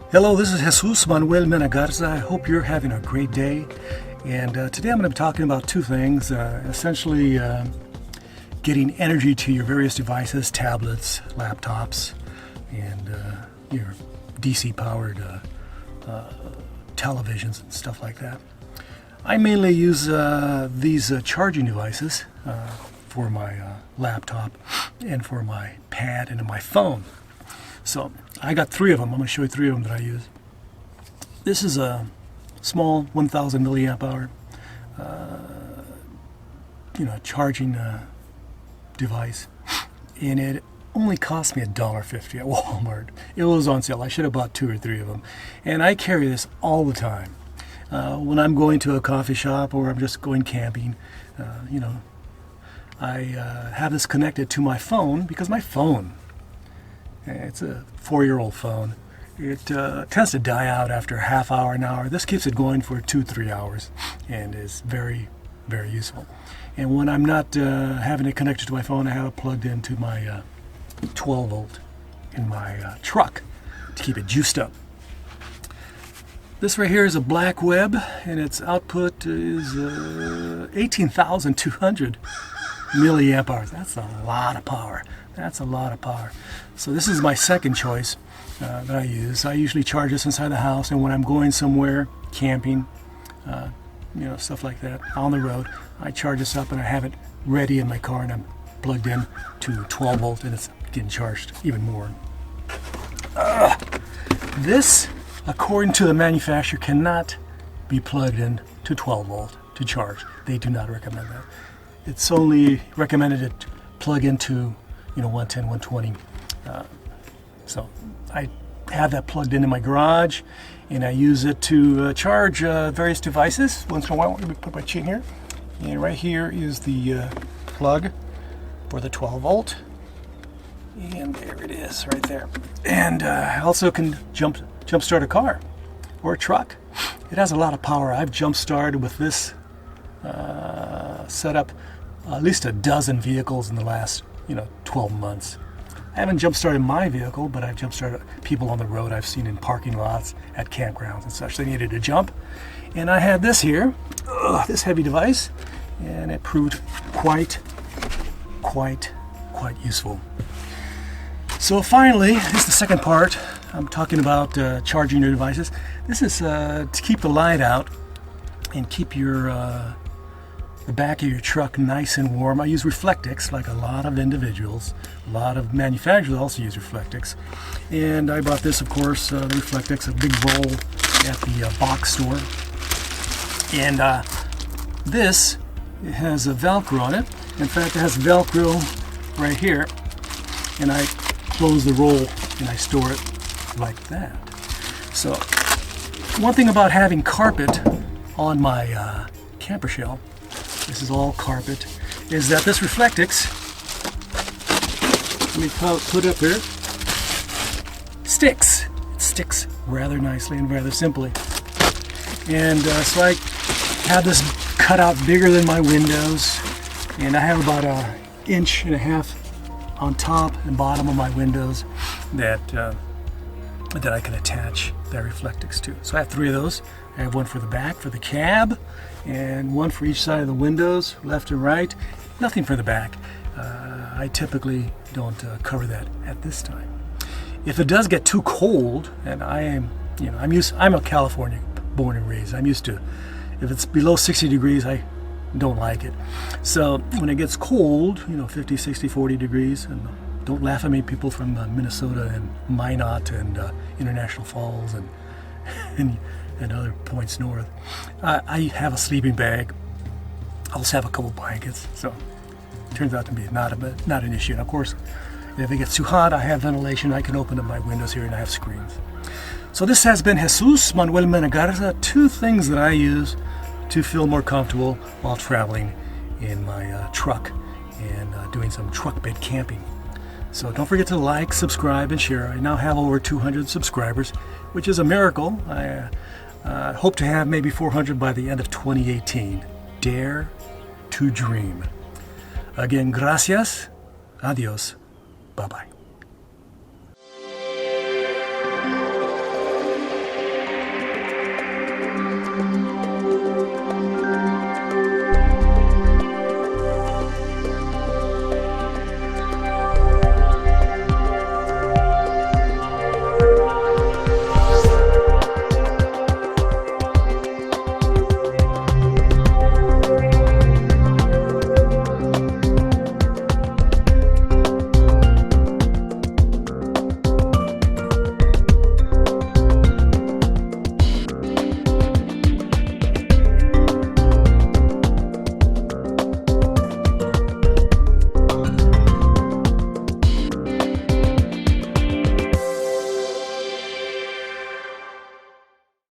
Hello, this is Jesús, Manuel, Mena, Garza. I hope you're having a great day. And today I'm going to be talking about two things. Essentially, getting energy to your various devices, tablets, laptops, and your DC-powered televisions and stuff like that. I mainly use these charging devices for my laptop and for my pad and my phone. So I got three of them. I'm going to show you three of them that I use. This is a small 1,000 milliamp hour charging device, and it only cost me $1.50 at Walmart. It was on sale. I should have bought two or three of them, and I carry this all the time when I'm going to a coffee shop or I'm just going camping. I have this connected to my phone because my phone, it's a 4-year-old phone. It tends to die out after a half hour, an hour. This keeps it going for 2-3 hours and is very, very useful. And when I'm not having it connected to my phone, I have it plugged into my 12 volt in my truck to keep it juiced up. This right here is a black web, and its output is 18,200 milliamp hours. That's a lot of power. That's a lot of power. So this is my second choice that I use. I usually charge this inside the house, and when I'm going somewhere, camping, stuff like that, on the road, I charge this up and I have it ready in my car, and I'm plugged in to 12 volt, and it's getting charged even more. This, according to the manufacturer, cannot be plugged in to 12 volt to charge. They do not recommend that. It's only recommended to plug into 110, 120. So I have that plugged in my garage, and I use it to charge various devices. Once in a while, let me put my chin here. And right here is the plug for the 12 volt. And there it is, right there. And I also can jump start a car or a truck. It has a lot of power. I've jump started with this setup at least a dozen vehicles in the last 12 months. I haven't jump started my vehicle, but I've jump started people on the road I've seen in parking lots, at campgrounds and such. They needed to jump, and I had this here, this heavy device, and it proved quite useful. So finally, this is the second part. I'm talking about charging your devices. This is to keep the light out and keep your the back of your truck nice and warm. I use Reflectix, like a lot of individuals. A lot of manufacturers also use Reflectix. And I bought this, of course, the Reflectix, a big roll at the box store. And this, it has a Velcro on it. In fact, it has Velcro right here. And I close the roll and I store it like that. So, one thing about having carpet on my camper shell, this is all carpet, is that this Reflectix, let me put it up here, sticks. It sticks rather nicely and rather simply. And so I have this cut out bigger than my windows, and I have about 1.5 inches on top and bottom of my windows that I can attach that Reflectix to. So I have 3 of those. I have one for the back, for the cab, and one for each side of the windows, left and right. Nothing for the back. I typically don't cover that at this time. If it does get too cold, and I'm a California born and raised. I'm used to, if it's below 60 degrees, I don't like it. So when it gets cold, 50, 60, 40 degrees, and don't laugh at me, people from Minnesota and Minot and International Falls and other points north. I have a sleeping bag. I also have a couple blankets, so it turns out to be not an issue. And of course, if it gets too hot, I have ventilation. I can open up my windows here, and I have screens. So this has been Jesús, Manuel, Mena, Garza. 2 things that I use to feel more comfortable while traveling in my truck and doing some truck bed camping. So don't forget to like, subscribe, and share. I now have over 200 subscribers, which is a miracle. I hope to have maybe 400 by the end of 2018. Dare to dream. Again, gracias. Adios. Bye-bye.